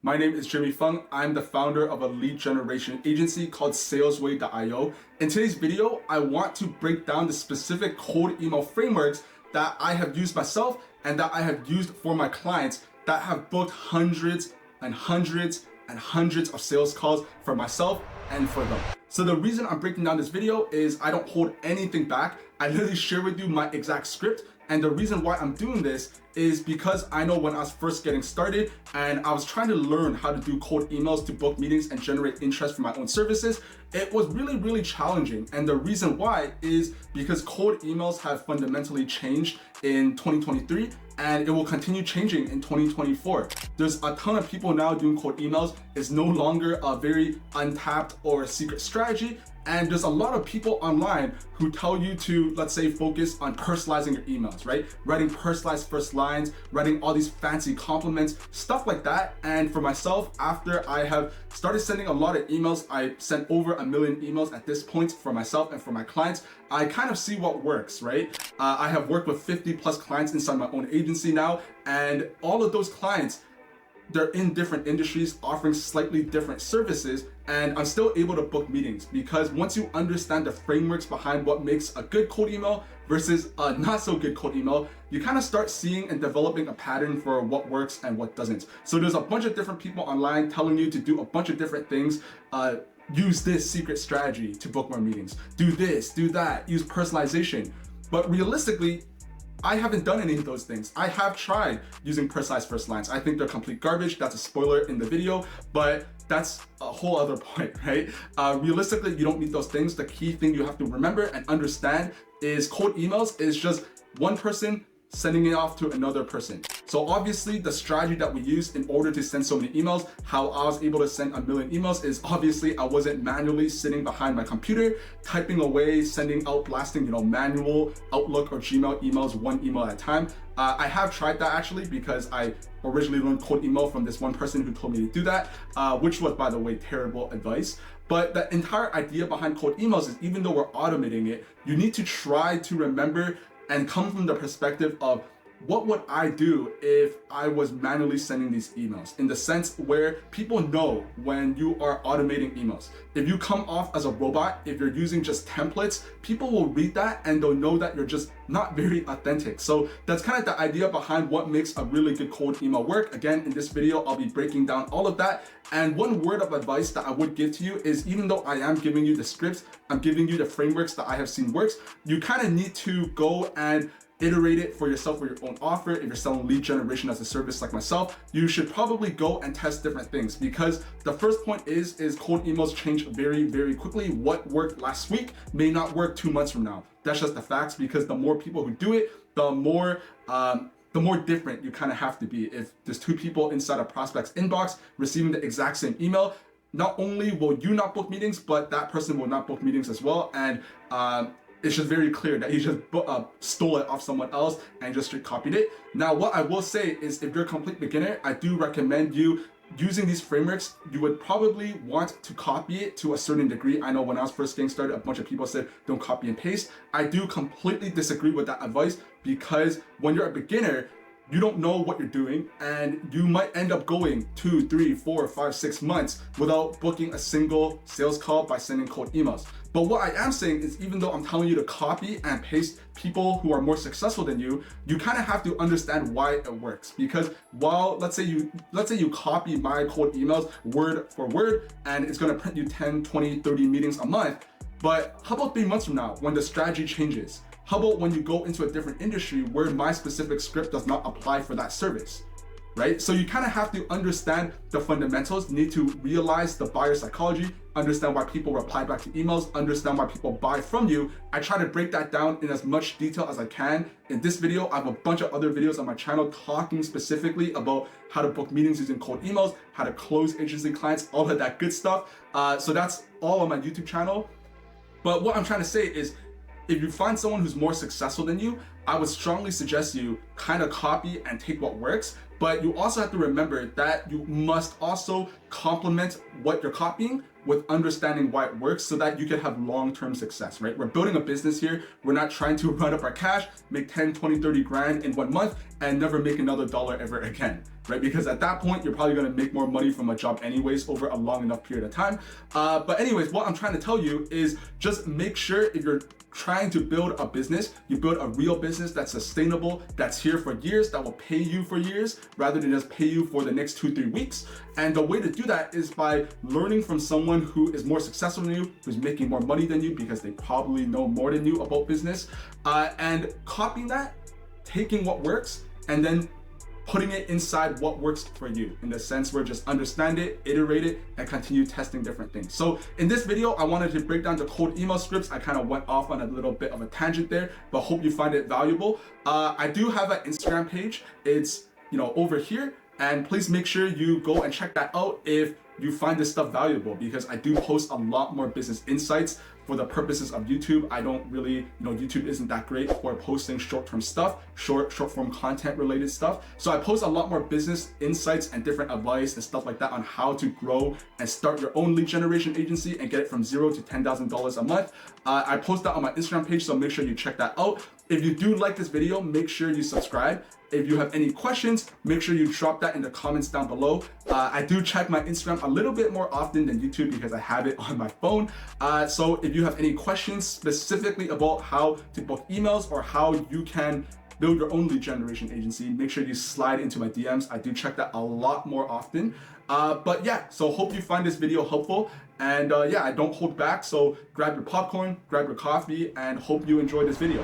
My name is Jimmy Fung. I'm the founder of a lead generation agency called Salesway.io. In today's video, I want to break down the specific cold email frameworks that I have used myself and that I have used for my clients that have booked hundreds and hundreds and hundreds of sales calls for myself and for them. So the reason I'm breaking down this video is I don't hold anything back. I literally share with you my exact script. And the reason why I'm doing this is because I know when I was first getting started and I was trying to learn how to do cold emails to book meetings and generate interest for my own services, it was really challenging. And the reason why is because cold emails have fundamentally changed in 2023 and it will continue changing in 2024. There's a ton of people now doing cold emails. It's no longer a very untapped or secret strategy. And there's a lot of people online who tell you to, let's say, focus on personalizing your emails, right? Writing personalized first lines, writing all these fancy compliments, stuff like that. And for myself, after I have started sending a lot of emails, I sent over 1 million emails at this point for myself and for my clients. I kind of see what works, right? I have worked with 50 plus clients inside my own agency now, and all of those clients, they're in different industries offering slightly different services, and I'm still able to book meetings because once you understand the frameworks behind what makes a good cold email versus a not so good cold email, you kind of start seeing and developing a pattern for what works and what doesn't. So there's a bunch of different people online telling you to do a bunch of different things. Use this secret strategy to book more meetings. Do this, do that, use personalization. But realistically, I haven't done any of those things. I have tried using personalized first lines. I think they're complete garbage. That's a spoiler in the video, but that's a whole other point, right? Realistically, you don't need those things. The key thing you have to remember and understand is cold emails is just one person sending it off to another person. So obviously the strategy that we use in order to send so many emails, how I was able to send 1 million emails is obviously I wasn't manually sitting behind my computer, typing away, sending out, blasting, manual Outlook or Gmail emails, one email at a time. I have tried that actually because I originally learned cold email from this one person who told me to do that, which was, by the way, terrible advice. But the entire idea behind cold emails is even though we're automating it, you need to try to remember and come from the perspective of what would I do if I was manually sending these emails, in the sense where people know when you are automating emails. If you come off as a robot, if you're using just templates, people will read that and they'll know that you're just not very authentic. So that's kind of the idea behind what makes a really good cold email work. Again, in this video, I'll be breaking down all of that. And one word of advice that I would give to you is, even though I am giving you the scripts, I'm giving you the frameworks that I have seen works, you kind of need to go and iterate it for yourself for your own offer. If you're selling lead generation as a service like myself, you should probably go and test different things, because the first point is cold emails change very quickly. What worked last week may not work 2 months from now. That's just the facts, because the more people who do it, the more different you kind of have to be. If there's 2 people inside a prospect's inbox receiving the exact same email, not only will you not book meetings, but that person will not book meetings as well. And it's just very clear that he just stole it off someone else and just straight copied it. Now, what I will say is, if you're a complete beginner, I do recommend you using these frameworks. You would probably want to copy it to a certain degree. I know when I was first getting started, a bunch of people said, don't copy and paste. I do completely disagree with that advice, because when you're a beginner, you don't know what you're doing, and you might end up going 2, 3, 4, 5, 6 months without booking a single sales call by sending cold emails. But what I am saying is, even though I'm telling you to copy and paste people who are more successful than you, you kind of have to understand why it works. Because while let's say you copy my cold emails word for word, and it's going to print you 10, 20, 30 meetings a month, but how about 3 months from now when the strategy changes? How about when you go into a different industry where my specific script does not apply for that service, right? So you kind of have to understand the fundamentals. You need to realize the buyer psychology, understand why people reply back to emails, understand why people buy from you. I try to break that down in as much detail as I can. In this video, I have a bunch of other videos on my channel talking specifically about how to book meetings using cold emails, how to close agency clients, all of that good stuff. So that's all on my YouTube channel. But what I'm trying to say is, if you find someone who's more successful than you, I would strongly suggest you kind of copy and take what works. But you also have to remember that you must also complement what you're copying with understanding why it works, so that you can have long-term success, right? We're building a business here. We're not trying to run up our cash, make 10, 20, 30 grand in 1 month and never make another dollar ever again. right? Because at that point, you're probably gonna make more money from a job anyways over a long enough period of time. But anyways, what I'm trying to tell you is just make sure if you're trying to build a business, you build a real business that's sustainable, that's here for years, that will pay you for years, rather than just pay you for the next 2-3 weeks. And the way to do that is by learning from someone who is more successful than you, who's making more money than you because they probably know more than you about business, and copying that, taking what works, and then putting it inside what works for you, in the sense where just understand it, iterate it, and continue testing different things. So in this video, I wanted to break down the cold email scripts. I kind of went off on a little bit of a tangent there, but hope you find it valuable. I do have an Instagram page. It's, over here, and please make sure you go and check that out if you find this stuff valuable, because I do post a lot more business insights. For the purposes of YouTube, I don't really, YouTube isn't that great for posting short-term stuff, short-form content related stuff. So I post a lot more business insights and different advice and stuff like that on how to grow and start your own lead generation agency and get it from $0 to $10,000 a month. I post that on my Instagram page, so make sure you check that out. If you do like this video, make sure you subscribe. If you have any questions, make sure you drop that in the comments down below. I do check my Instagram a little bit more often than YouTube because I have it on my phone. So if you have any questions specifically about how to book emails or how you can build your own lead generation agency, make sure you slide into my DMs. I do check that a lot more often. But yeah, so hope you find this video helpful. And yeah, I don't hold back. So grab your popcorn, grab your coffee, and hope you enjoy this video.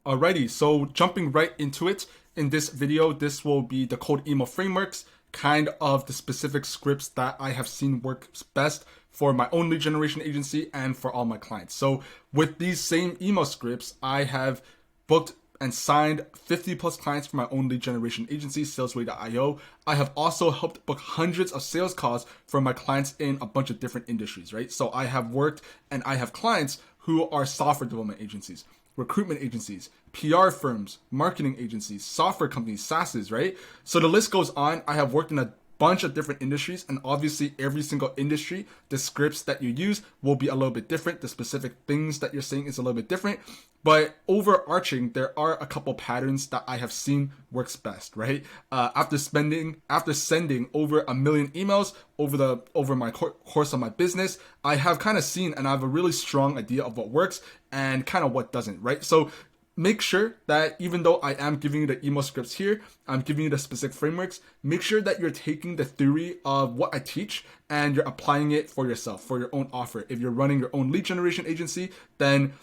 Alrighty, so jumping right into it. In this video, this will be the cold email frameworks, kind of the specific scripts that I have seen work best for my own lead generation agency and for all my clients. So with these same email scripts, I have booked and signed 50 plus clients for my own lead generation agency, salesway.io. I have also helped book hundreds of sales calls for my clients in a bunch of different industries, right? So I have worked and I have clients who are software development agencies, recruitment agencies, PR firms, marketing agencies, software companies, SaaSes, right? So the list goes on. I have worked in a bunch of different industries, and obviously every single industry, the scripts that you use will be a little bit different. The specific things that you're saying is a little bit different, but overarching, there are a couple patterns that I have seen works best, right? After sending over 1 million emails over my course of my business, I have kind of seen and I have a really strong idea of what works and kind of what doesn't, right? So make sure that even though I am giving you the email scripts here, I'm giving you the specific frameworks, make sure that you're taking the theory of what I teach and you're applying it for yourself, for your own offer. If you're running your own lead generation agency, then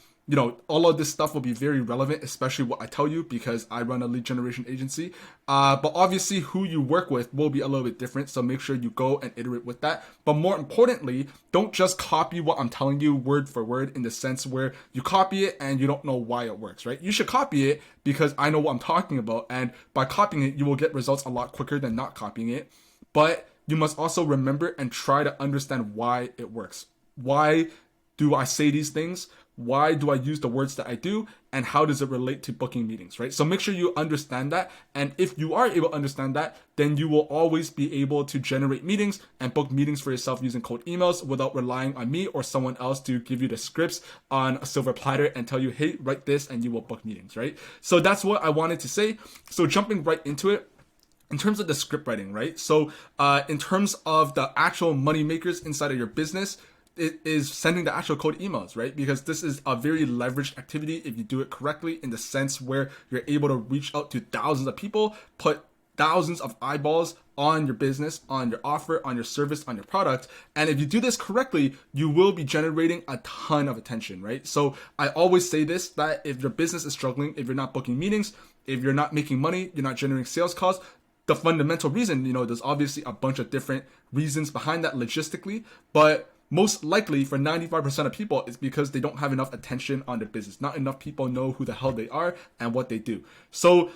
all of this stuff will be very relevant, especially what I tell you, because I run a lead generation agency. But obviously who you work with will be a little bit different. So make sure you go and iterate with that. But more importantly, don't just copy what I'm telling you word for word, in the sense where you copy it and you don't know why it works, right? You should copy it because I know what I'm talking about. And by copying it, you will get results a lot quicker than not copying it. But you must also remember and try to understand why it works. Why do I say these things? Why do I use the words that I do? And how does it relate to booking meetings, right? So make sure you understand that. And if you are able to understand that, then you will always be able to generate meetings and book meetings for yourself using cold emails without relying on me or someone else to give you the scripts on a silver platter and tell you, hey, write this and you will book meetings, right? So that's what I wanted to say. So jumping right into it, in terms of the script writing, right? So in terms of the actual money makers inside of your business, it is sending the actual cold emails, right? Because this is a very leveraged activity if you do it correctly, in the sense where you're able to reach out to thousands of people, put thousands of eyeballs on your business, on your offer, on your service, on your product. And if you do this correctly, you will be generating a ton of attention, right? So I always say this, that if your business is struggling, if you're not booking meetings, if you're not making money, you're not generating sales calls, the fundamental reason, there's obviously a bunch of different reasons behind that logistically, but most likely for 95% of people, it's because they don't have enough attention on their business. Not enough people know who the hell they are and what they do. So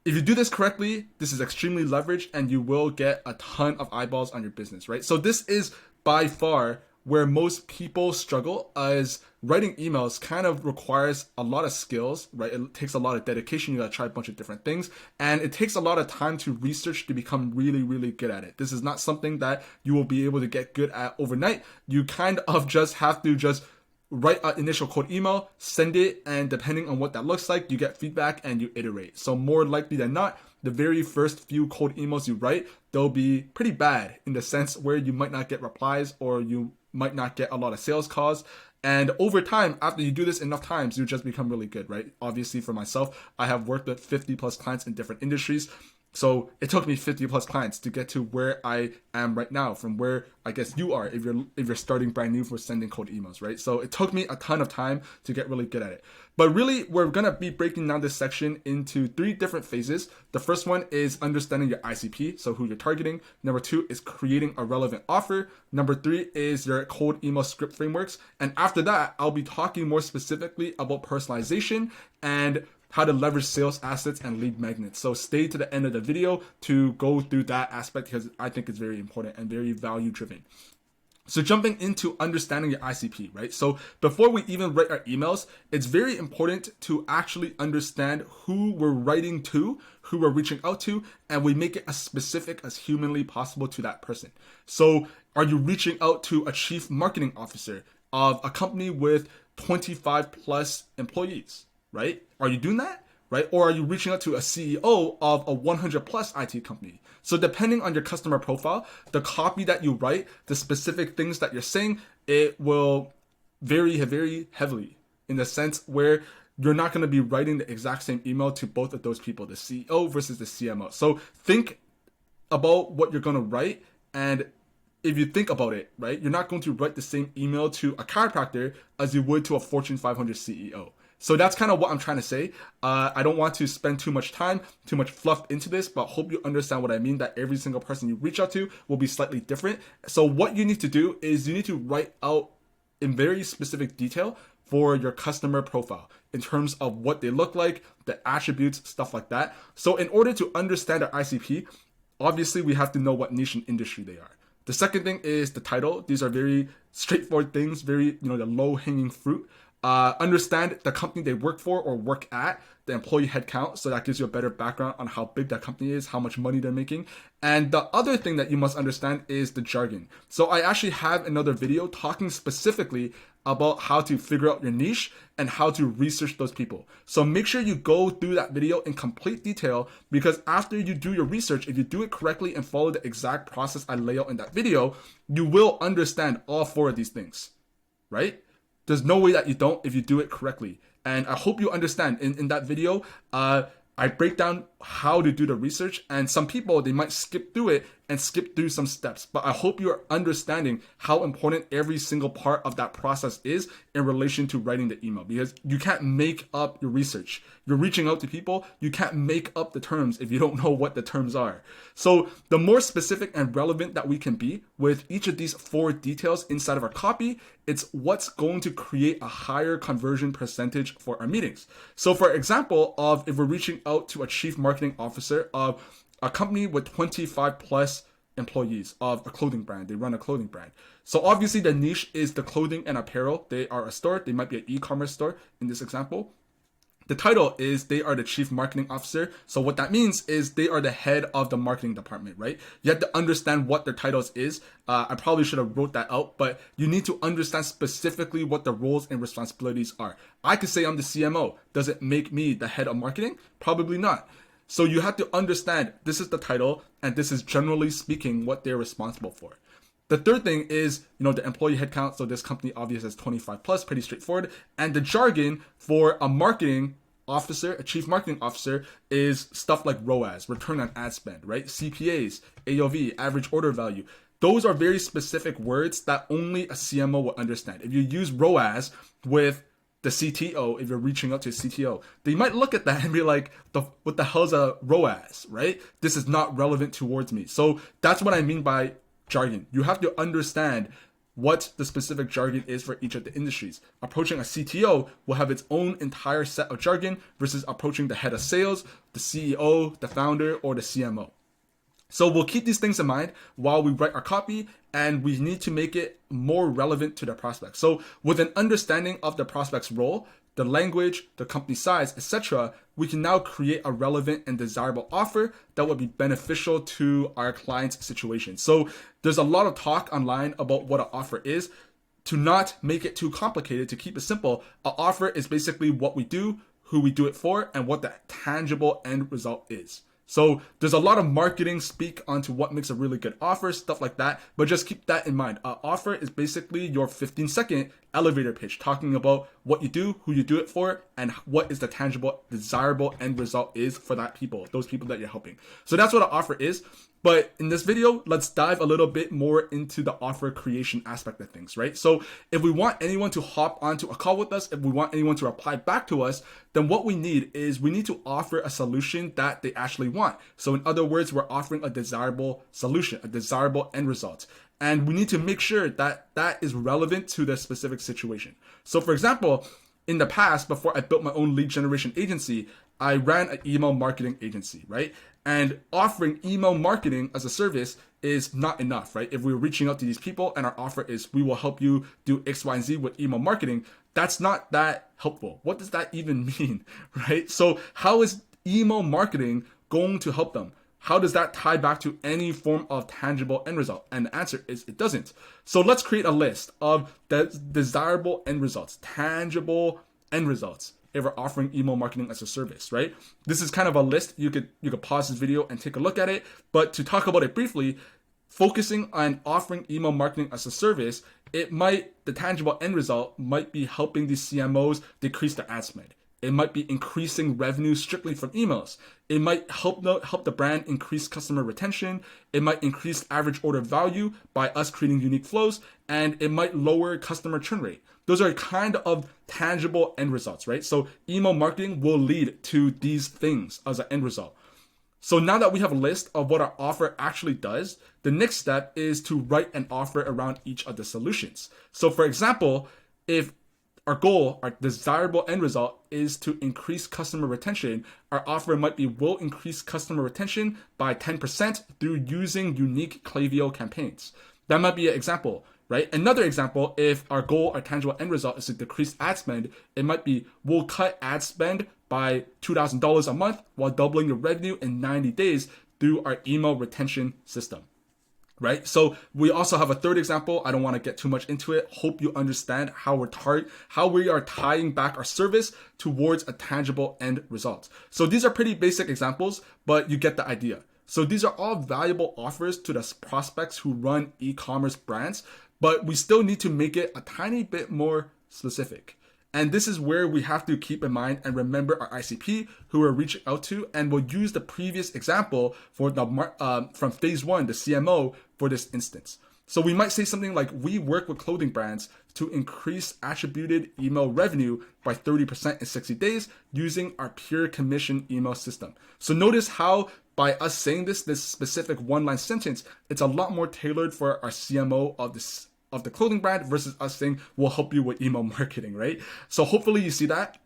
if you do this correctly, this is extremely leveraged and you will get a ton of eyeballs on your business, right? So this is by far where most people struggle, as writing emails kind of requires a lot of skills, right? It takes a lot of dedication. You gotta try a bunch of different things, and it takes a lot of time to research to become really, really good at it. This is not something that you will be able to get good at overnight. You kind of just have to just write an initial cold email, send it, and depending on what that looks like, you get feedback and you iterate. So more likely than not, the very first few cold emails you write, they'll be pretty bad in the sense where you might not get replies or you might not get a lot of sales calls. And over time, after you do this enough times, you just become really good, right? Obviously, for myself, I have worked with 50 plus clients in different industries. So it took me 50 plus clients to get to where I am right now, from where I guess you are if you're starting brand new for sending cold emails, right? So it took me a ton of time to get really good at it. But really, we're gonna be breaking down this section into 3 different phases. The first one is understanding your ICP, so who you're targeting. Number 2 is creating a relevant offer. Number 3 is your cold email script frameworks. And after that, I'll be talking more specifically about personalization and how to leverage sales assets and lead magnets. So stay to the end of the video to go through that aspect because I think it's very important and very value driven. So jumping into understanding your ICP, right? So before we even write our emails, it's very important to actually understand who we're writing to, who we're reaching out to, and we make it as specific as humanly possible to that person. So are you reaching out to a chief marketing officer of a company with 25 plus employees? Right? Are you doing that? Right? Or are you reaching out to a CEO of a 100 plus IT company? So depending on your customer profile, the copy that you write, the specific things that you're saying, it will vary very heavily in the sense where you're not going to be writing the exact same email to both of those people, the CEO versus the CMO. So think about what you're going to write, and if you think about it, right, you're not going to write the same email to a chiropractor as you would to a Fortune 500 CEO. So that's kind of what I'm trying to say. I don't want to spend too much time, too much fluff into this, but hope you understand what I mean, that every single person you reach out to will be slightly different. So what you need to do is you need to write out in very specific detail for your customer profile in terms of what they look like, the attributes, stuff like that. So in order to understand our ICP, obviously we have to know what niche and industry they are. The second thing is the title. These are very straightforward things, very, the low hanging fruit. Understand the company they work for or work at, the employee headcount, so that gives you a better background on how big that company is, how much money they're making. And the other thing that you must understand is the jargon. So I actually have another video talking specifically about how to figure out your niche and how to research those people. So make sure you go through that video in complete detail, because after you do your research, if you do it correctly and follow the exact process I lay out in that video, you will understand all 4 of these things, right? There's no way that you don't if you do it correctly. And I hope you understand in that video, I break down how to do the research, and some people, they might skip through it and skip through some steps. But I hope you're understanding how important every single part of that process is in relation to writing the email, because you can't make up your research. You're reaching out to people. You can't make up the terms if you don't know what the terms are. So the more specific and relevant that we can be with each of these 4 details inside of our copy, it's what's going to create a higher conversion percentage for our meetings. So for example, if we're reaching out to a chief marketing officer of a company with 25 plus employees of a clothing brand, they run a clothing brand. So obviously the niche is the clothing and apparel. They are a store. They might be an e-commerce store in this example. The title is they are the chief marketing officer. So what that means is they are the head of the marketing department, right? You have to understand what their titles is. I probably should have wrote that out, but you need to understand specifically what the roles and responsibilities are. I could say I'm the CMO. Does it make me the head of marketing? Probably not. So you have to understand this is the title, and this is generally speaking what they're responsible for. The third thing is, the employee headcount. So this company obviously has 25 plus, pretty straightforward. And the jargon for a marketing officer, a chief marketing officer, is stuff like ROAS, return on ad spend, right? CPAs, AOV, average order value. Those are very specific words that only a CMO will understand. If you use ROAS with the CTO, if you're reaching out to a CTO, they might look at that and be like, what the hell is a ROAS, right? This is not relevant towards me. So that's what I mean by jargon. You have to understand what the specific jargon is for each of the industries. Approaching a CTO will have its own entire set of jargon versus approaching the head of sales, the CEO, the founder, or the CMO. So we'll keep these things in mind while we write our copy, and we need to make it more relevant to the prospect. So with an understanding of the prospect's role, the language, the company size, etc., we can now create a relevant and desirable offer that would be beneficial to our client's situation. So there's a lot of talk online about what an offer is. To not make it too complicated, to keep it simple, an offer is basically what we do, who we do it for, and what the tangible end result is. So there's a lot of marketing speak onto what makes a really good offer, stuff like that. But just keep that in mind. An offer is basically your 15-second elevator pitch talking about what you do, who you do it for, and what is the tangible, desirable end result is for those people that you're helping. So that's what an offer is. But in this video, let's dive a little bit more into the offer creation aspect of things, right? So if we want anyone to hop onto a call with us, if we want anyone to reply back to us, then what we need is we need to offer a solution that they actually want. So in other words, we're offering a desirable solution, a desirable end result. And we need to make sure that that is relevant to the specific situation. So for example, in the past, before I built my own lead generation agency, I ran an email marketing agency, right? And offering email marketing as a service is not enough, right? If we're reaching out to these people and our offer is we will help you do X, Y, and Z with email marketing, that's not that helpful. What does that even mean, right? So how is email marketing going to help them? How does that tie back to any form of tangible end result? And the answer is it doesn't. So let's create a list of the desirable end results, tangible end results, if we're offering email marketing as a service, right? This is kind of a list. You could pause this video and take a look at it. But to talk about it briefly, focusing on offering email marketing as a service, the tangible end result might be helping these CMOs decrease their ad spend. It might be increasing revenue strictly from emails. It might help the brand increase customer retention. It might increase average order value by us creating unique flows, and it might lower customer churn rate. Those are kind of tangible end results, right? So email marketing will lead to these things as an end result. So now that we have a list of what our offer actually does, the next step is to write an offer around each of the solutions. So for example, if our goal, our desirable end result is to increase customer retention, our offer might be will increase customer retention by 10% through using unique Klaviyo campaigns. That might be an example, right? Another example, if our goal, our tangible end result is to decrease ad spend, it might be we'll cut ad spend by $2,000 a month while doubling your revenue in 90 days through our email retention system. Right? So we also have a third example. I don't want to get too much into it. Hope you understand how we are tying back our service towards a tangible end result. So these are pretty basic examples, but you get the idea. So these are all valuable offers to the prospects who run e-commerce brands, but we still need to make it a tiny bit more specific. And this is where we have to keep in mind and remember our ICP who we're reaching out to, and we'll use the previous example for from phase one, the CMO, for this instance. So we might say something like, we work with clothing brands to increase attributed email revenue by 30% in 60 days using our pure commission email system. So notice how by us saying this specific one-line sentence, it's a lot more tailored for our CMO of the clothing brand versus us saying we'll help you with email marketing, right? So hopefully you see that.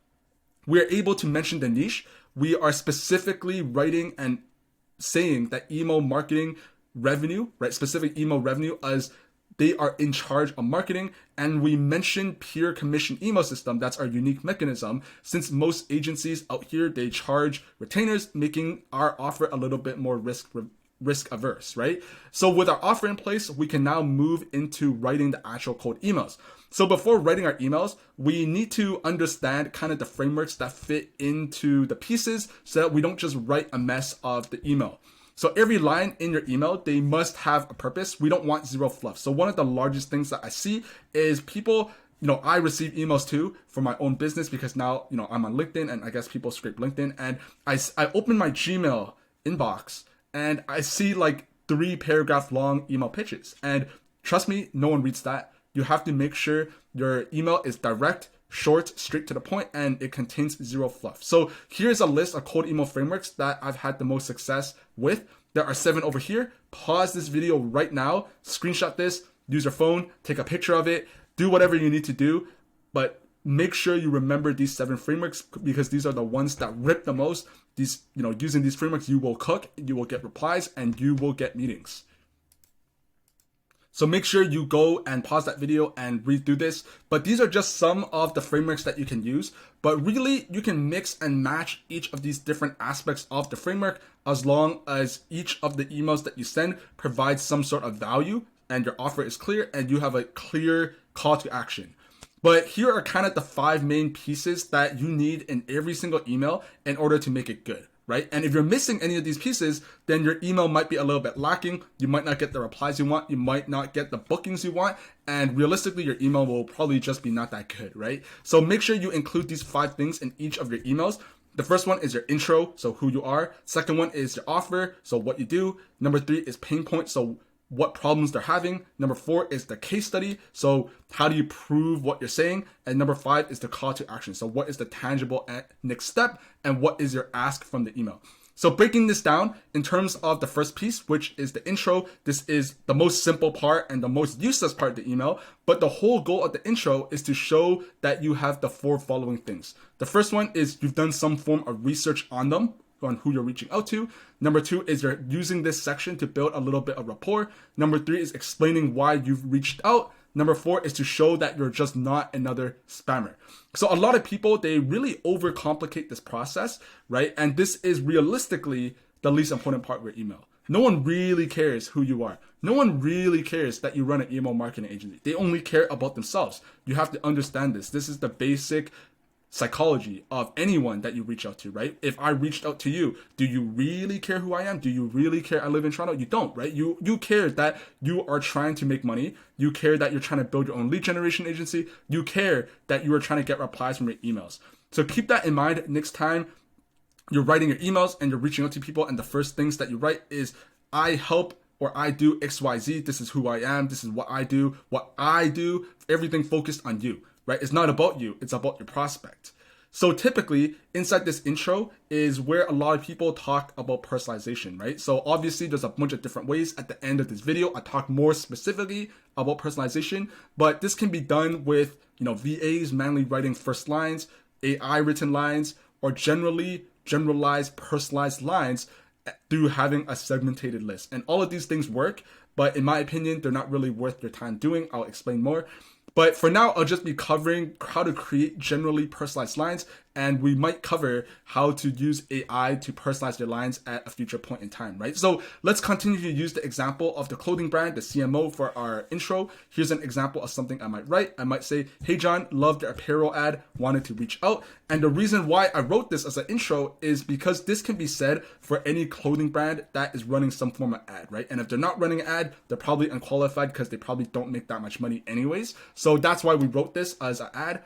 We're able to mention the niche. We are specifically writing and saying that email marketing revenue, right? Specific email revenue as they are in charge of marketing. And we mention pure commission email system. That's our unique mechanism. Since most agencies out here, they charge retainers, making our offer a little bit more risk averse, right? So with our offer in place, we can now move into writing the actual cold emails. So before writing our emails, we need to understand kind of the frameworks that fit into the pieces so that we don't just write a mess of the email. So every line in your email, they must have a purpose. We don't want zero fluff. So one of the largest things that I see is people, I receive emails too for my own business because now, I'm on LinkedIn and I guess people scrape LinkedIn, and I open my Gmail inbox and I see like 3 paragraph long email pitches. And trust me, no one reads that. You have to make sure your email is direct, short, straight to the point, and it contains zero fluff. So here's a list of cold email frameworks that I've had the most success with. There are 7 over here. Pause this video right now, screenshot this, use your phone, take a picture of it, do whatever you need to do, but make sure you remember these 7 frameworks because these are the ones that rip the most. Using these frameworks, you will cook, you will get replies, and you will get meetings. So make sure you go and pause that video and read through this. But these are just some of the frameworks that you can use. But really, you can mix and match each of these different aspects of the framework as long as each of the emails that you send provides some sort of value and your offer is clear and you have a clear call to action. But here are kind of the 5 main pieces that you need in every single email in order to make it good, right? And if you're missing any of these pieces, then your email might be a little bit lacking. You might not get the replies you want. You might not get the bookings you want. And realistically, your email will probably just be not that good, right? So make sure you include these 5 things in each of your emails. The first one is your intro, so who you are. Second one is your offer, so what you do. Number 3 is pain point, so what problems they're having. Number 4 is the case study, so how do you prove what you're saying. And number 5 is the call to action, so what is the tangible next step and what is your ask from the email. So breaking this down in terms of the first piece, which is the intro, this is the most simple part and the most useless part of the email, but the whole goal of the intro is to show that you have the 4 following things. The first one is you've done some form of research on them, on who you're reaching out to. Number 2 is you're using this section to build a little bit of rapport. Number 3 is explaining why you've reached out. Number 4 is to show that you're just not another spammer. So a lot of people, they really overcomplicate this process, right? And this is realistically the least important part of your email. No one really cares who you are. No one really cares that you run an email marketing agency. They only care about themselves. You have to understand this. This is the basic psychology of anyone that you reach out to, right? If I reached out to you, do you really care who I am? Do you really care I live in Toronto? You don't, right? You care that you are trying to make money. You care that you're trying to build your own lead generation agency. You care that you are trying to get replies from your emails. So keep that in mind next time you're writing your emails and you're reaching out to people, and the first things that you write is, I help or I do XYZ. This is who I am. This is what I do. Everything focused on you. Right? It's not about you, it's about your prospect. So typically inside this intro is where a lot of people talk about personalization, right? So obviously there's a bunch of different ways. At the end of this video, I talk more specifically about personalization, but this can be done with, VAs manually writing first lines, AI written lines, or generalized personalized lines through having a segmented list. And all of these things work, but in my opinion, they're not really worth your time doing. I'll explain more. But for now, I'll just be covering how to create generally personalized lines, and we might cover how to use AI to personalize your lines at a future point in time, right? So let's continue to use the example of the clothing brand, the CMO, for our intro. Here's an example of something I might write. I might say, hey John, loved your apparel ad, wanted to reach out. And the reason why I wrote this as an intro is because this can be said for any clothing brand that is running some form of ad, right? And if they're not running an ad, they're probably unqualified because they probably don't make that much money anyways. So that's why we wrote this as an ad.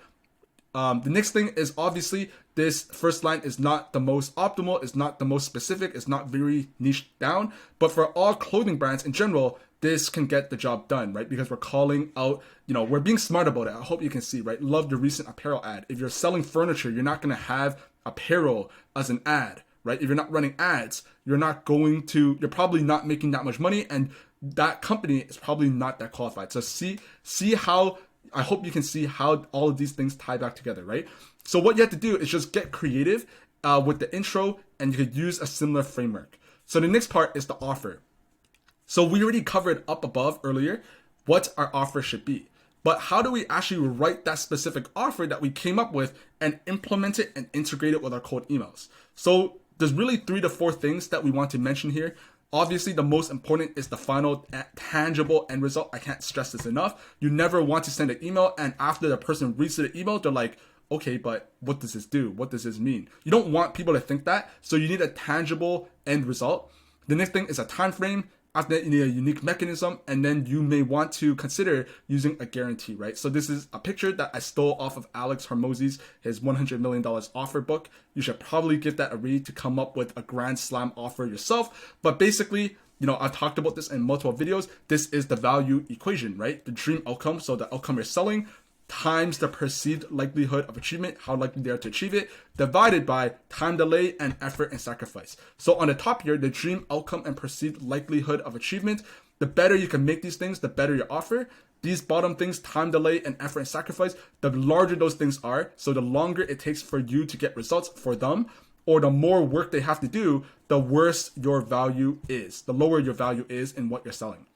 The next thing is obviously this first line is not the most optimal, it's not the most specific, it's not very niche down, but for all clothing brands in general, this can get the job done, right? Because we're calling out, we're being smart about it. I hope you can see, right? Love the recent apparel ad. If you're selling furniture, you're not going to have apparel as an ad, right? If you're not running ads, you're probably not making that much money, and that company is probably not that qualified. So see how, I hope you can see how all of these things tie back together, right? So what you have to do is just get creative with the intro, and you could use a similar framework. So the next part is the offer. So we already covered up above earlier what our offer should be. But how do we actually write that specific offer that we came up with and implement it and integrate it with our cold emails? So there's really 3 to 4 things that we want to mention here. Obviously, the most important is the final tangible end result. I can't stress this enough. You never want to send an email, and after the person reads the email, they're like, okay, but what does this do? What does this mean? You don't want people to think that, so you need a tangible end result. The next thing is a time frame. After that, you need a unique mechanism, and then you may want to consider using a guarantee, right? So this is a picture that I stole off of Alex Hormozy's, his $100 million offer book. You should probably give that a read to come up with a grand slam offer yourself. But basically, I've talked about this in multiple videos. This is the value equation, right? The dream outcome, so the outcome you're selling, times the perceived likelihood of achievement, how likely they are to achieve it, divided by time delay and effort and sacrifice. So on the top here, the dream outcome and perceived likelihood of achievement, the better you can make these things, the better your offer. These bottom things, time delay and effort and sacrifice, the larger those things are, so the longer it takes for you to get results for them, or the more work they have to do, the worse your value is, the lower your value is in what you're selling.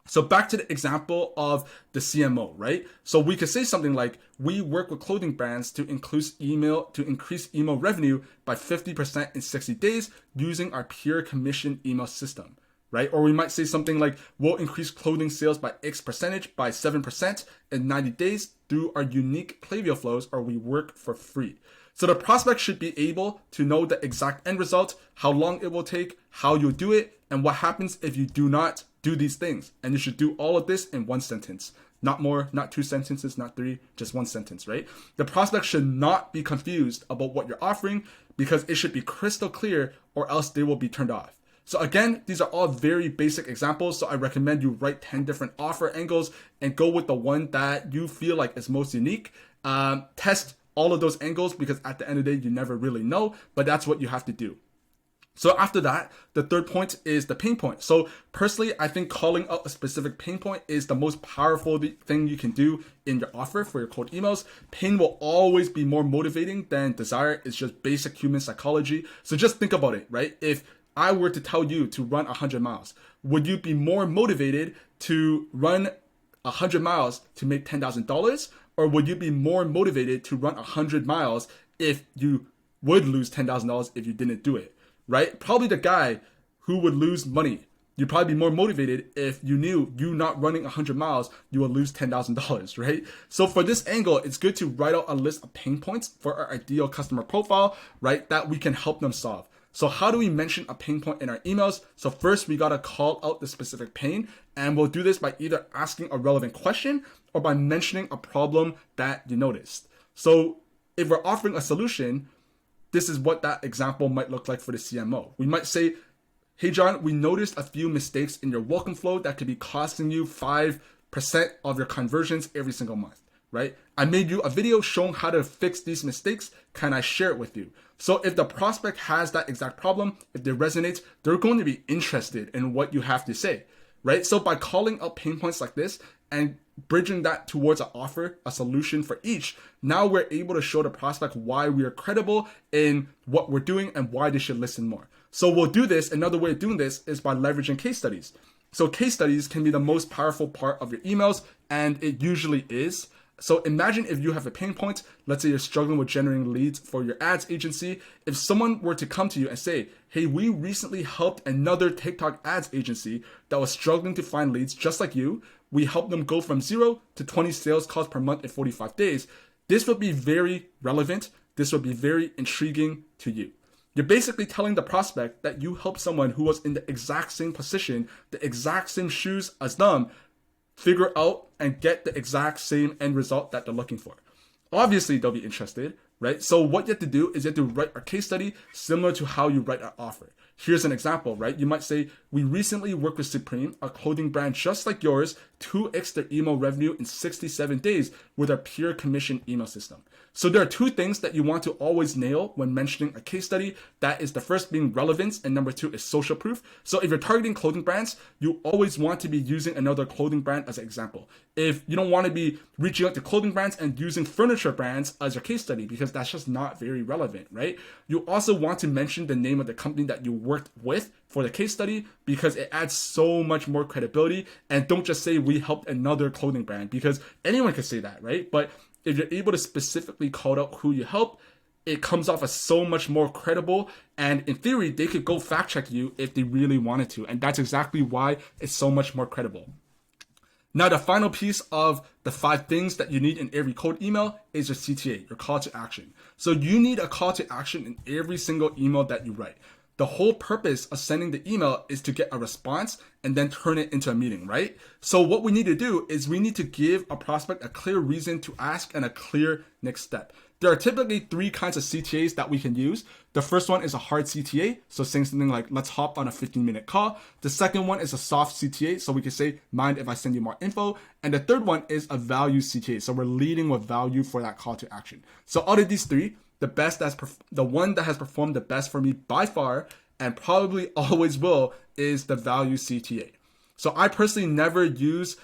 So back to the example of the CMO, right? So we could say something like, we work with clothing brands to increase email revenue by 50% in 60 days using our pure commission email system, right? Or we might say something like, we'll increase clothing sales by X percentage by 7% in 90 days through our unique Klaviyo flows, or we work for free. So the prospect should be able to know the exact end result, how long it will take, how you do it, and what happens if you do not do these things. And you should do all of this in one sentence. Not more, not 2 sentences, not 3, just 1 sentence, right? The prospect should not be confused about what you're offering because it should be crystal clear or else they will be turned off. So again, these are all very basic examples. So I recommend you write 10 different offer angles and go with the one that you feel like is most unique. Test all of those angles because at the end of the day, you never really know, but that's what you have to do. So after that, the third point is the pain point. So personally, I think calling out a specific pain point is the most powerful thing you can do in your offer for your cold emails. Pain will always be more motivating than desire. It's just basic human psychology. So just think about it, right? If I were to tell you to run 100 miles, would you be more motivated to run 100 miles to make $10,000? Or would you be more motivated to run 100 miles if you would lose $10,000 if you didn't do it? Right? Probably the guy who would lose money. You'd probably be more motivated if you knew you not running 100 miles, you will lose $10,000, right? So for this angle, it's good to write out a list of pain points for our ideal customer profile, right? That we can help them solve. So how do we mention a pain point in our emails? So first we got to call out the specific pain, and we'll do this by either asking a relevant question or by mentioning a problem that you noticed. So if we're offering a solution, this is what that example might look like for the CMO. We might say, hey, John, we noticed a few mistakes in your welcome flow that could be costing you 5% of your conversions every single month, right? I made you a video showing how to fix these mistakes. Can I share it with you? So if the prospect has that exact problem, if it resonates, they're going to be interested in what you have to say, right? So by calling out pain points like this and bridging that towards an offer, a solution for each, now we're able to show the prospect why we are credible in what we're doing and why they should listen more. So we'll do this. Another way of doing this is by leveraging case studies. So case studies can be the most powerful part of your emails, and it usually is. So imagine if you have a pain point, let's say you're struggling with generating leads for your ads agency. If someone were to come to you and say, hey, we recently helped another TikTok ads agency that was struggling to find leads just like you. We helped them go from 0 to 20 sales calls per month in 45 days. This would be very relevant. This would be very intriguing to you. You're basically telling the prospect that you helped someone who was in the exact same position, the exact same shoes as them, figure out and get the exact same end result that they're looking for. Obviously, they'll be interested, right? So what you have to do is you have to write a case study similar to how you write an offer. Here's an example, right? You might say, we recently worked with Supreme, a clothing brand just like yours, 2x their email revenue in 67 days with our pure commission email system. So there are two things that you want to always nail when mentioning a case study. That is the first being relevance, and number 2 is social proof. So if you're targeting clothing brands, you always want to be using another clothing brand as an example. If you don't want to be reaching out to clothing brands and using furniture brands as your case study, because that's just not very relevant, right? You also want to mention the name of the company that you worked with for the case study because it adds so much more credibility. And don't just say we helped another clothing brand, because anyone can say that, right? But if you're able to specifically call out who you helped, it comes off as so much more credible. And in theory, they could go fact check you if they really wanted to. And that's exactly why it's so much more credible. Now, the final piece of the 5 things that you need in every cold email is your CTA, your call to action. So you need a call to action in every single email that you write. The whole purpose of sending the email is to get a response and then turn it into a meeting, right? So what we need to do is we need to give a prospect a clear reason to ask and a clear next step. There are typically 3 kinds of CTAs that we can use. The first one is a hard CTA, so saying something like, let's hop on a 15-minute call. The second one is a soft CTA, so we can say, mind if I send you more info. And the third one is a value CTA, so we're leading with value for that call to action. So out of these 3, the one that has performed the best for me by far, and probably always will, is the value CTA. So I personally never use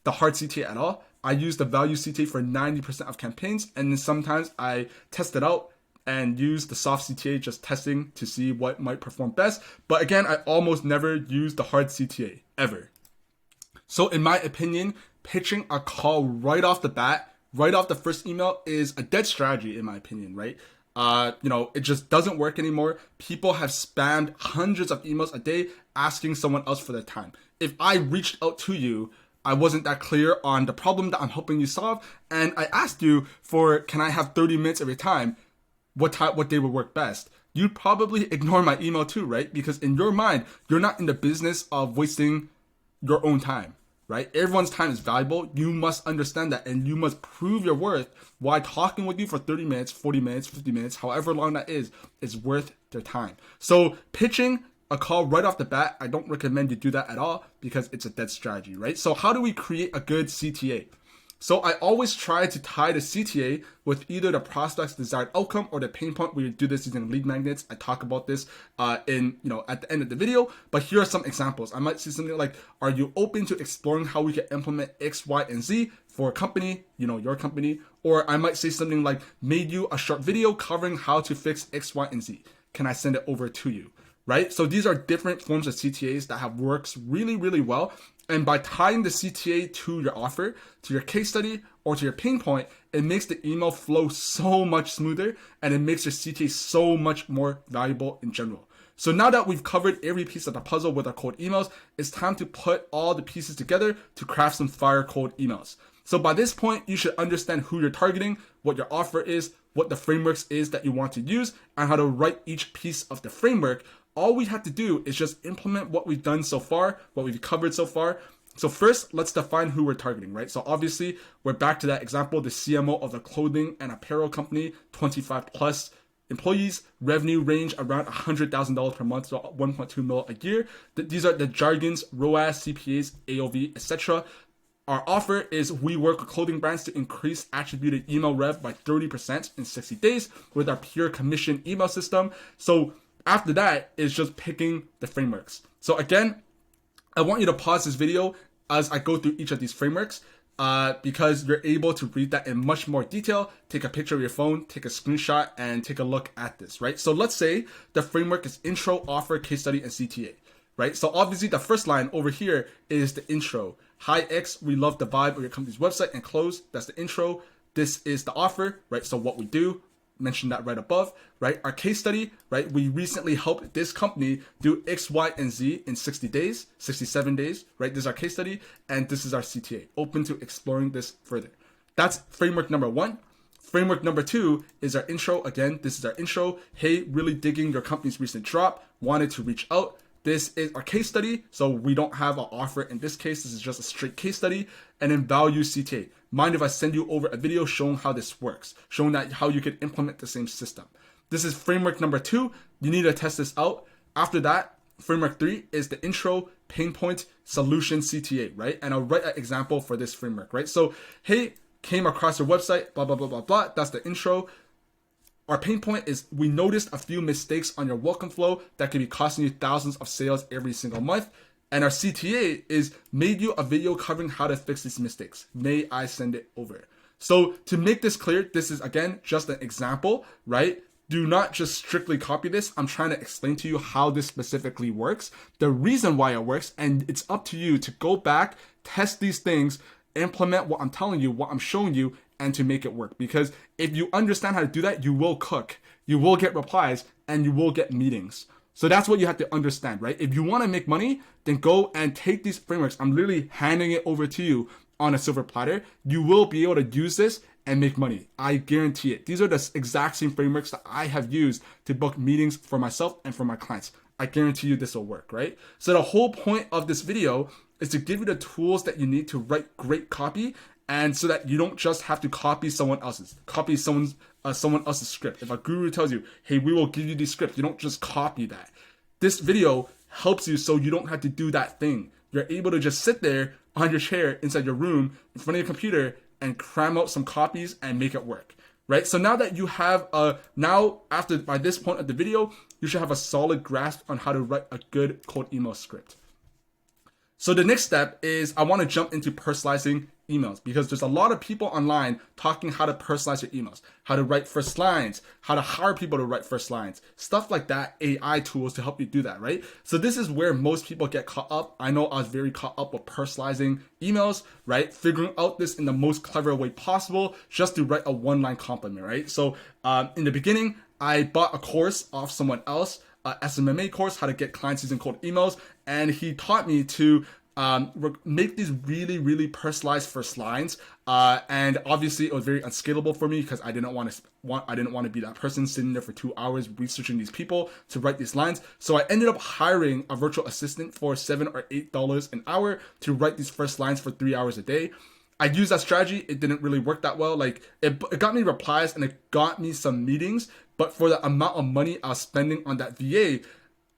the hard CTA at all. I use the value CTA for 90% of campaigns, and then sometimes I test it out and use the soft CTA, just testing to see what might perform best. But again, I almost never use the hard CTA, ever. So in my opinion, pitching a call right off the bat, right off the first email, is a dead strategy in my opinion, right? It just doesn't work anymore. People have spammed hundreds of emails a day asking someone else for their time. If I reached out to you, I wasn't that clear on the problem that I'm helping you solve, and I asked you for, can I have 30 minutes of your time? what day would work best, you'd probably ignore my email too, right? Because in your mind, you're not in the business of wasting your own time, right? Everyone's time is valuable. You must understand that, and you must prove your worth. Why talking with you for 30 minutes, 40 minutes, 50 minutes, however long that is worth their time. So pitching a call right off the bat, I don't recommend you do that at all because it's a dead strategy, right? So how do we create a good CTA? So I always try to tie the CTA with either the prospect's desired outcome or the pain point. We do this using lead magnets. I talk about this at the end of the video, but here are some examples. I might say something like, are you open to exploring how we can implement X, Y, and Z for a company, your company? Or I might say something like, made you a short video covering how to fix X, Y, and Z. Can I send it over to you? Right? So these are different forms of CTAs that have works really, really well. And by tying the CTA to your offer, to your case study, or to your pain point, it makes the email flow so much smoother and it makes your CTA so much more valuable in general. So now that we've covered every piece of the puzzle with our cold emails, it's time to put all the pieces together to craft some fire cold emails. So by this point, you should understand who you're targeting, what your offer is, what the frameworks is that you want to use, and how to write each piece of the framework. All we have to do is just implement what we've done so far, what we've covered so far. So first, let's define who we're targeting, right? So obviously, we're back to that example, the CMO of a clothing and apparel company, 25 plus employees, revenue range around $100,000 per month, so 1.2 mil a year. These are the jargons, ROAS, CPAs, AOV, etc. Our offer is we work with clothing brands to increase attributed email rev by 30% in 60 days with our pure commission email system. So after that is just picking the frameworks. So again, I want you to pause this video as I go through each of these frameworks because you're able to read that in much more detail. Take a picture of your phone, take a screenshot, and take a look at this, right? So let's say the framework is intro, offer, case study, and CTA, right? So obviously the first line over here is the intro. Hi X, we love the vibe of your company's website, and close. That's the intro. This is the offer, right? So what we do, mention that right above, right? Our case study, right? We recently helped this company do X, Y, and Z in 60 days, 67 days, right? This is our case study, and this is our CTA. Open to exploring this further. That's framework number one. Framework number two is our intro. Again, this is our intro. Hey, really digging your company's recent drop. Wanted to reach out. This is our case study. So we don't have an offer in this case. This is just a straight case study. And then value CTA. Mind if I send you over a video showing how this works, showing that how you can implement the same system. This is framework number two. You need to test this out. After that, framework three is the intro, pain point, solution CTA, right? And I'll write an example for this framework, right? So, hey, came across your website, blah, blah, blah, blah, blah. That's the intro. Our pain point is we noticed a few mistakes on your welcome flow that could be costing you thousands of sales every single month. And our CTA is made you a video covering how to fix these mistakes. May I send it over? So to make this clear, this is again just an example, right? Do not just strictly copy this. I'm trying to explain to you how this specifically works, the reason why it works, and it's up to you to go back, test these things, implement what I'm telling you, what I'm showing you, and to make it work. Because if you understand how to do that, you will cook, you will get replies, and you will get meetings. So that's what you have to understand, right? If you want to make money, then go and take these frameworks. I'm literally handing it over to you on a silver platter. You will be able to use this and make money. I guarantee it. These are the exact same frameworks that I have used to book meetings for myself and for my clients. I guarantee you this will work, right? So the whole point of this video is to give you the tools that you need to write great copy, and so that you don't just have to copy someone else's script. If a guru tells you, hey, we will give you the script, you don't just copy that. This video helps you so you don't have to do that thing. You're able to just sit there on your chair inside your room in front of your computer and cram out some copies and make it work, right? So now that you have by this point of the video, you should have a solid grasp on how to write a good cold email script. So the next step is I want to jump into personalizing emails, because there's a lot of people online talking how to personalize your emails, how to write first lines, how to hire people to write first lines, stuff like that, AI tools to help you do that, right? So this is where most people get caught up. I know I was very caught up with personalizing emails, right? Figuring out this in the most clever way possible just to write a one-line compliment, right? So in the beginning, I bought a course off someone else, SMMA course, how to get clients using cold emails, and he taught me to make these really, really personalized first lines. And obviously, it was very unscalable for me because I didn't want to be that person sitting there for 2 hours researching these people to write these lines. So I ended up hiring a virtual assistant for $7 or $8 an hour to write these first lines for 3 hours a day. I used that strategy. It didn't really work that well. Like it got me replies and it got me some meetings, but for the amount of money I was spending on that VA,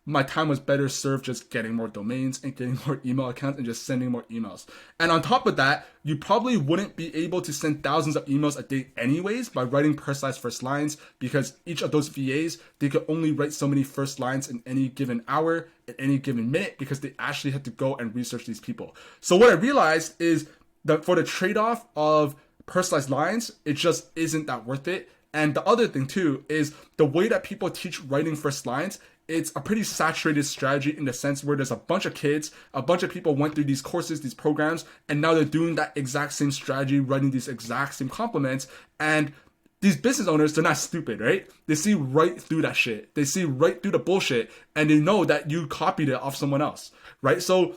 my time was better served just getting more domains and getting more email accounts and just sending more emails. And on top of that, you probably wouldn't be able to send thousands of emails a day anyways by writing personalized first lines, because each of those VAs, they could only write so many first lines in any given hour, at any given minute, because they actually had to go and research these people. So what I realized is that for the trade-off of personalized lines, it just isn't that worth it. And the other thing too is the way that people teach writing first lines, it's a pretty saturated strategy in the sense where there's a bunch of kids, a bunch of people went through these courses, these programs, and now they're doing that exact same strategy, writing these exact same compliments. And these business owners, they're not stupid, right? They see right through that shit. They see right through the bullshit, and they know that you copied it off someone else, right? So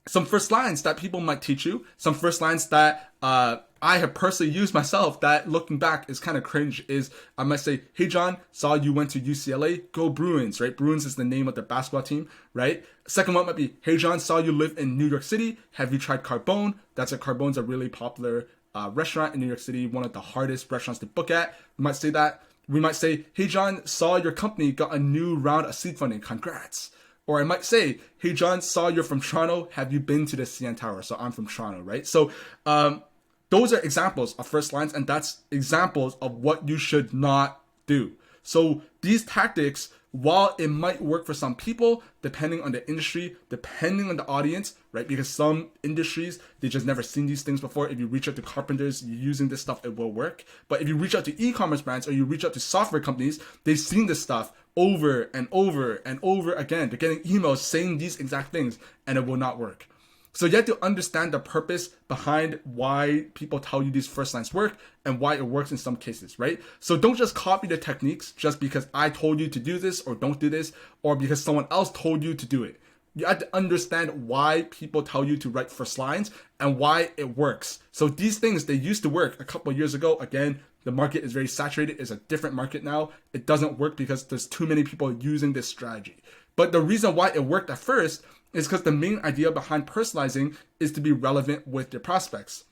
some first lines that people might teach you, some first lines that I have personally used myself that looking back is kind of cringe, is I might say, hey John, saw you went to UCLA, go Bruins, right? Bruins is the name of the basketball team, right? Second one might be, hey John, saw you live in New York City, have you tried Carbone? Carbone's a really popular restaurant in New York City, one of the hardest restaurants to book at. We might say that. We might say, hey John, saw your company got a new round of seed funding, congrats. Or I might say, hey, John, saw you're from Toronto. Have you been to the CN Tower? So I'm from Toronto, right? So those are examples of first lines, and that's examples of what you should not do. So these tactics, while it might work for some people, depending on the industry, depending on the audience, right? Because some industries, they just never seen these things before. If you reach out to carpenters, you're using this stuff, it will work. But if you reach out to e-commerce brands or you reach out to software companies, they've seen this stuff over and over and over again. They're getting emails saying these exact things, and it will not work. So you have to understand the purpose behind why people tell you these first lines work and why it works in some cases, right? So don't just copy the techniques just because I told you to do this or don't do this, or because someone else told you to do it. You have to understand why people tell you to write first lines and why it works. So these things, they used to work a couple of years ago. Again, the market is very saturated. It's a different market now. It doesn't work because there's too many people using this strategy. But the reason why it worked at first is because the main idea behind personalizing is to be relevant with your prospects.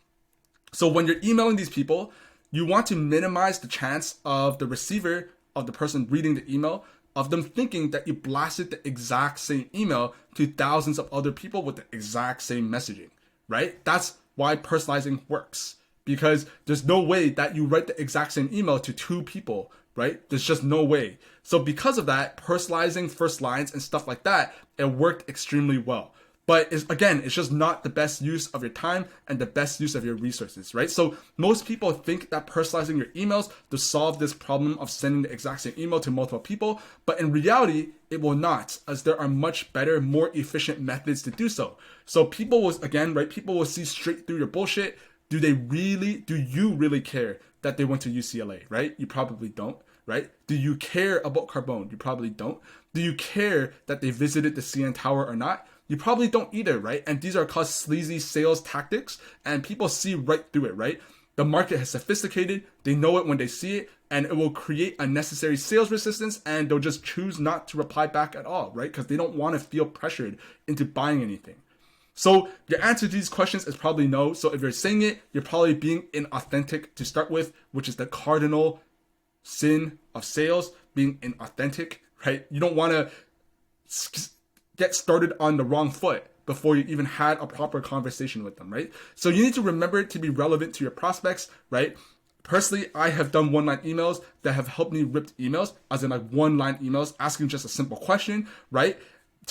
So when you're emailing these people, you want to minimize the chance of the receiver, of the person reading the email, of them thinking that you blasted the exact same email to thousands of other people with the exact same messaging, right? That's why personalizing works, because there's no way that you write the exact same email to 2 people, right? There's just no way. So because of that, personalizing first lines and stuff like that, it worked extremely well. But it's just not the best use of your time and the best use of your resources, right? So most people think that personalizing your emails to solve this problem of sending the exact same email to multiple people, but in reality, it will not, as there are much better, more efficient methods to do so. So people will see straight through your bullshit. Do you really care that they went to UCLA, right? You probably don't, right? Do you care about Carbone? You probably don't. Do you care that they visited the CN Tower or not? You probably don't either, right? And these are called sleazy sales tactics, and people see right through it, right? The market has sophisticated, they know it when they see it, and it will create unnecessary sales resistance, and they'll just choose not to reply back at all, right? Because they don't want to feel pressured into buying anything. So your answer to these questions is probably no. So if you're saying it, you're probably being inauthentic to start with, which is the cardinal sin of sales, being inauthentic, right? You don't want to get started on the wrong foot before you even had a proper conversation with them, right? So you need to remember to be relevant to your prospects, right? Personally, I have done one-line emails that have helped me rip emails, as in like one-line emails asking just a simple question, right?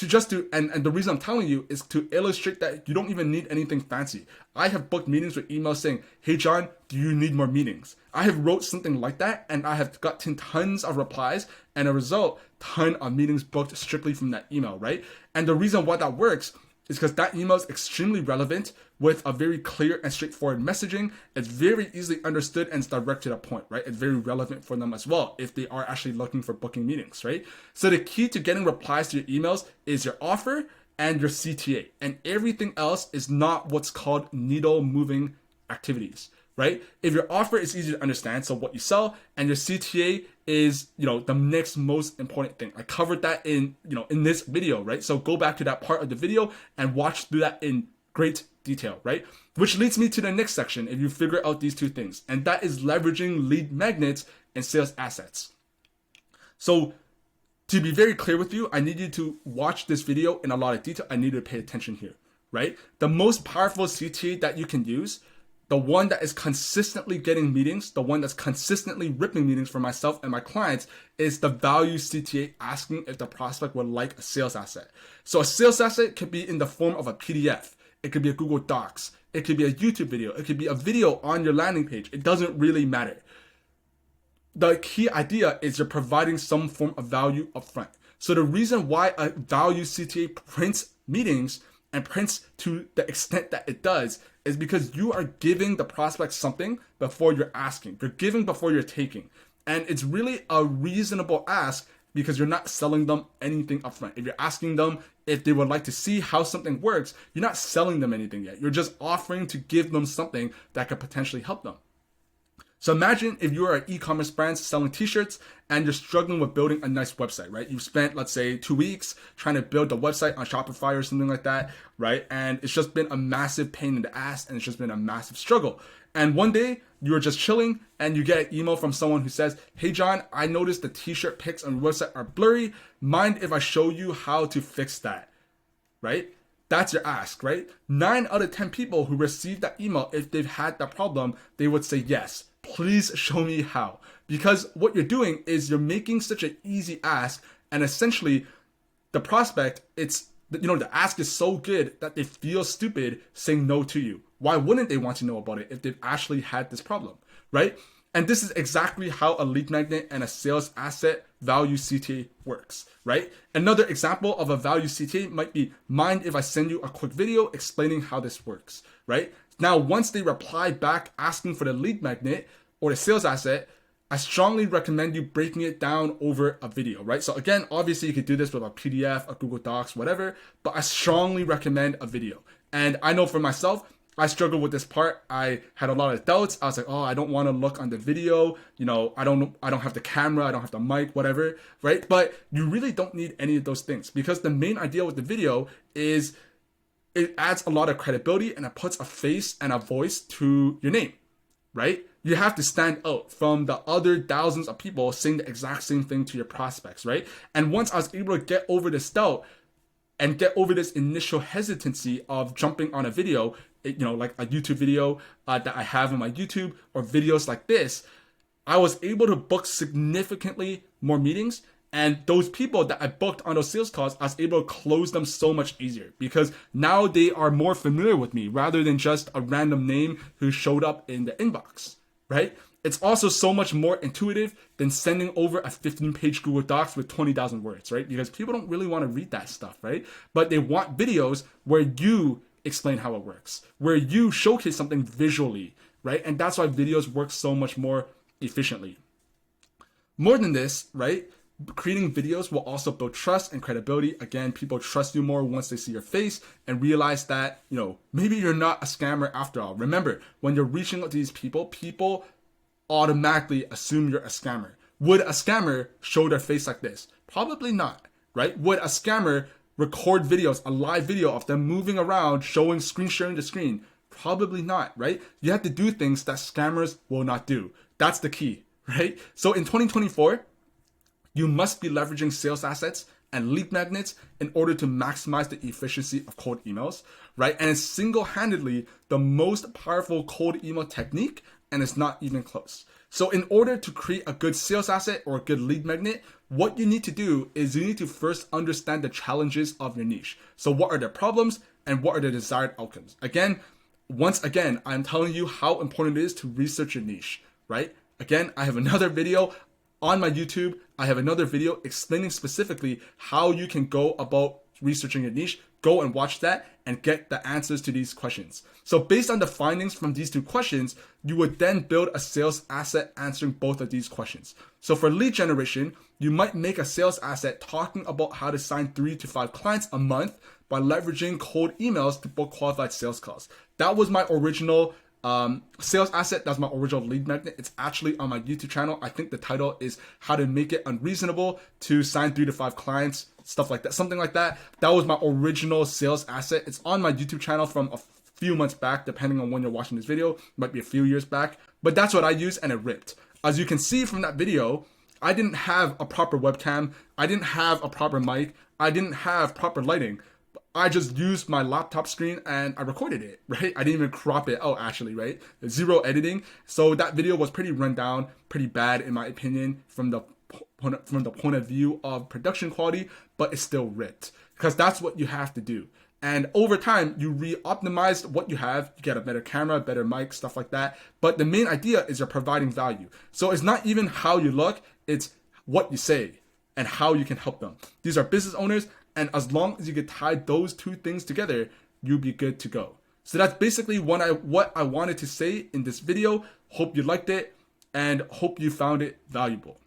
And the reason I'm telling you is to illustrate that you don't even need anything fancy. I have booked meetings with emails saying, hey John, do you need more meetings? I have wrote something like that, and I have gotten tons of replies, and a result, ton of meetings booked strictly from that email, right? And the reason why that works is because that email is extremely relevant with a very clear and straightforward messaging. It's very easily understood and it's direct to the point, right? It's very relevant for them as well if they are actually looking for booking meetings, right? So the key to getting replies to your emails is your offer and your CTA. And everything else is not what's called needle moving activities, right? If your offer is easy to understand, so what you sell, and your CTA is, the next most important thing. I covered that in this video, right? So go back to that part of the video and watch through that in great detail, right? Which leads me to the next section if you figure out these two things, and that is leveraging lead magnets and sales assets. So to be very clear with you, I need you to watch this video in a lot of detail. I need you to pay attention here, right? The most powerful CTA that you can use, the one that is consistently getting meetings, the one that's consistently ripping meetings for myself and my clients, is the value CTA, asking if the prospect would like a sales asset. So a sales asset could be in the form of a PDF. It could be a Google Docs. It could be a YouTube video. It could be a video on your landing page. It doesn't really matter. The key idea is you're providing some form of value upfront. So the reason why a value CTA prints meetings and prints to the extent that it does is because you are giving the prospect something before you're asking. You're giving before you're taking. And it's really a reasonable ask because you're not selling them anything upfront. If you're asking them if they would like to see how something works, you're not selling them anything yet. You're just offering to give them something that could potentially help them. So imagine if you are an e-commerce brand selling t-shirts and you're struggling with building a nice website, right? You've spent, let's say, 2 weeks trying to build a website on Shopify or something like that, right? And it's just been a massive pain in the ass and it's just been a massive struggle. And one day you're just chilling and you get an email from someone who says, "Hey John, I noticed the t-shirt pics on your website are blurry. Mind if I show you how to fix that?" Right? That's your ask, right? 9 out of 10 people who receive that email, if they've had that problem, they would say, "Yes, please show me how." Because what you're doing is you're making such an easy ask, and essentially the prospect, the ask is so good that they feel stupid saying no to you. Why wouldn't they want to know about it if they've actually had this problem, right? And this is exactly how a lead magnet and a sales asset value CTA works, right? Another example of a value CTA might be, "Mind if I send you a quick video explaining how this works," right? Now, once they reply back asking for the lead magnet or the sales asset, I strongly recommend you breaking it down over a video, right? So again, obviously you could do this with a PDF, a Google Docs, whatever, but I strongly recommend a video. And I know for myself, I struggled with this part. I had a lot of doubts. I was like, I don't want to look on the video. I don't have the camera. I don't have the mic, whatever, right? But you really don't need any of those things because the main idea with the video is it adds a lot of credibility and it puts a face and a voice to your name, right? You have to stand out from the other thousands of people saying the exact same thing to your prospects, right? And once I was able to get over this doubt and get over this initial hesitancy of jumping on a video, like a YouTube video that I have on my YouTube or videos like this, I was able to book significantly more meetings. And those people that I booked on those sales calls, I was able to close them so much easier because now they are more familiar with me rather than just a random name who showed up in the inbox, right? It's also so much more intuitive than sending over a 15-page Google Docs with 20,000 words, right? Because people don't really want to read that stuff, right? But they want videos where you explain how it works, where you showcase something visually, right? And that's why videos work so much more efficiently. More than this, right? Creating videos will also build trust and credibility. Again, people trust you more once they see your face and realize that, maybe you're not a scammer after all. Remember, when you're reaching out to these people automatically assume you're a scammer. Would a scammer show their face like this? Probably not, right? Would a scammer record videos, a live video of them moving around, showing screen sharing the screen? Probably not, right? You have to do things that scammers will not do. That's the key, right? So in 2024, you must be leveraging sales assets and lead magnets in order to maximize the efficiency of cold emails, right? And it's single-handedly the most powerful cold email technique, and it's not even close. So in order to create a good sales asset or a good lead magnet, what you need to do is you need to first understand the challenges of your niche. So what are the problems and what are the desired outcomes? Once again, I'm telling you how important it is to research your niche, right? Again, I have another video on my YouTube. I have another video explaining specifically how you can go about researching your niche. Go and watch that and get the answers to these questions. So based on the findings from these 2 questions, you would then build a sales asset answering both of these questions. So for lead generation, you might make a sales asset talking about how to sign 3 to 5 clients a month by leveraging cold emails to book qualified sales calls. That was my original sales asset. That's my original lead magnet. It's actually on my YouTube channel. I think the title is How to Make It Unreasonable to Sign 3 to 5 Clients, stuff like that, something like that. That was my original sales asset. It's on my YouTube channel from a few months back, depending on when you're watching this video. It might be a few years back, but that's what I used and it ripped. As you can see from that video, I didn't have a proper webcam. I didn't have a proper mic. I didn't have proper lighting. I just used my laptop screen and I recorded it, right? I didn't even crop it out actually, right? Zero editing. So that video was pretty run down, pretty bad in my opinion from the point of view of production quality, but it's still ripped because that's what you have to do. And over time, you re-optimize what you have. You get a better camera, better mic, stuff like that. But the main idea is you're providing value. So it's not even how you look, it's what you say and how you can help them. These are business owners. And as long as you can tie those two things together, you'll be good to go. So that's basically what I wanted to say in this video. Hope you liked it and hope you found it valuable.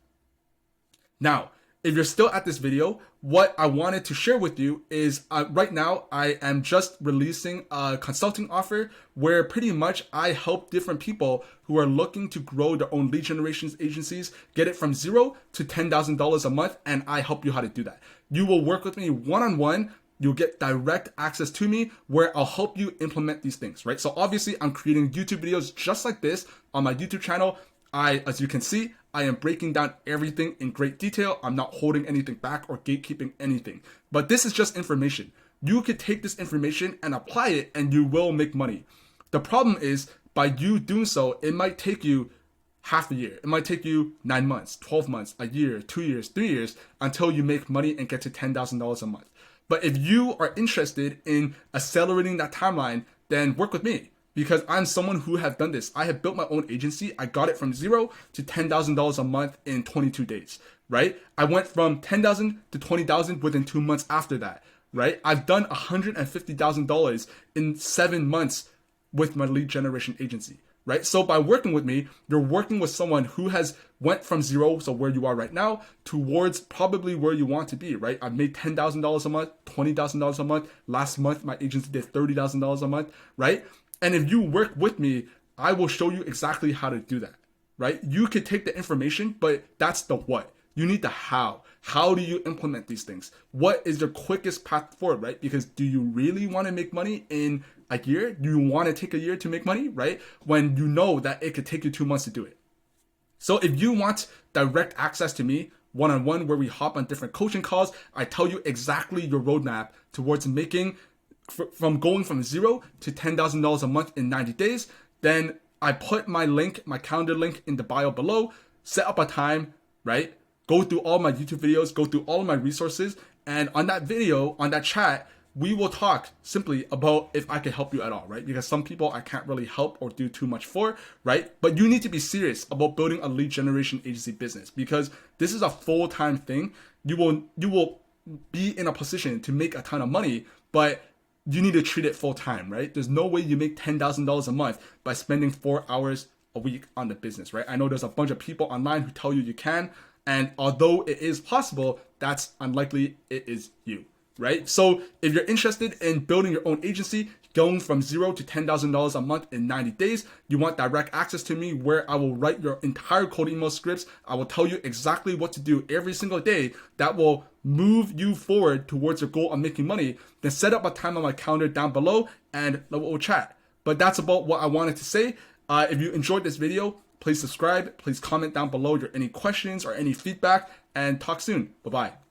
Now, if you're still at this video, what I wanted to share with you is right now I am just releasing a consulting offer where pretty much I help different people who are looking to grow their own lead generation agencies, get it from $0 to $10,000 a month, and I help you how to do that. You will work with me one-on-one. You'll get direct access to me where I'll help you implement these things, right? So obviously I'm creating YouTube videos just like this on my YouTube channel. As you can see, I am breaking down everything in great detail. I'm not holding anything back or gatekeeping anything. But this is just information. You could take this information and apply it and you will make money. The problem is by you doing so, it might take you half a year. It might take you 9 months, 12 months, a year, 2 years, 3 years until you make money and get to $10,000 a month. But if you are interested in accelerating that timeline, then work with me. Because I'm someone who has done this. I have built my own agency. I got it from $0 to $10,000 a month in 22 days, right? I went from $10,000 to $20,000 within 2 months after that, right? I've done $150,000 in 7 months with my lead generation agency, right? So by working with me, you're working with someone who has went from $0, so where you are right now, towards probably where you want to be, right? I've made $10,000 a month, $20,000 a month. Last month, my agency did $30,000 a month, right? And if you work with me, I will show you exactly how to do that, right? You could take the information, but that's the what. You need the how. How do you implement these things? What is the quickest path forward, right? Because do you really want to make money in a year? Do you want to take a year to make money, right? When you know that it could take you 2 months to do it. So if you want direct access to me, one-on-one, where we hop on different coaching calls, I tell you exactly your roadmap towards making from going from $0 to $10,000 a month in 90 days, then I put my link, my calendar link in the bio below, set up a time, right? Go through all my YouTube videos, go through all of my resources. And on that video, on that chat, we will talk simply about if I can help you at all, right? Because some people I can't really help or do too much for, right? But you need to be serious about building a lead generation agency business because this is a full-time thing. You will be in a position to make a ton of money, but you need to treat it full time, right? There's no way you make $10,000 a month by spending 4 hours a week on the business, right? I know there's a bunch of people online who tell you can, and although it is possible, that's unlikely it is you, right? So if you're interested in building your own agency, going from $0 to $10,000 a month in 90 days, you want direct access to me where I will write your entire cold email scripts. I will tell you exactly what to do every single day that will move you forward towards your goal of making money. Then set up a time on my calendar down below and we'll chat. But that's about what I wanted to say. If you enjoyed this video, please subscribe. Please comment down below any questions or any feedback and talk soon. Bye-bye.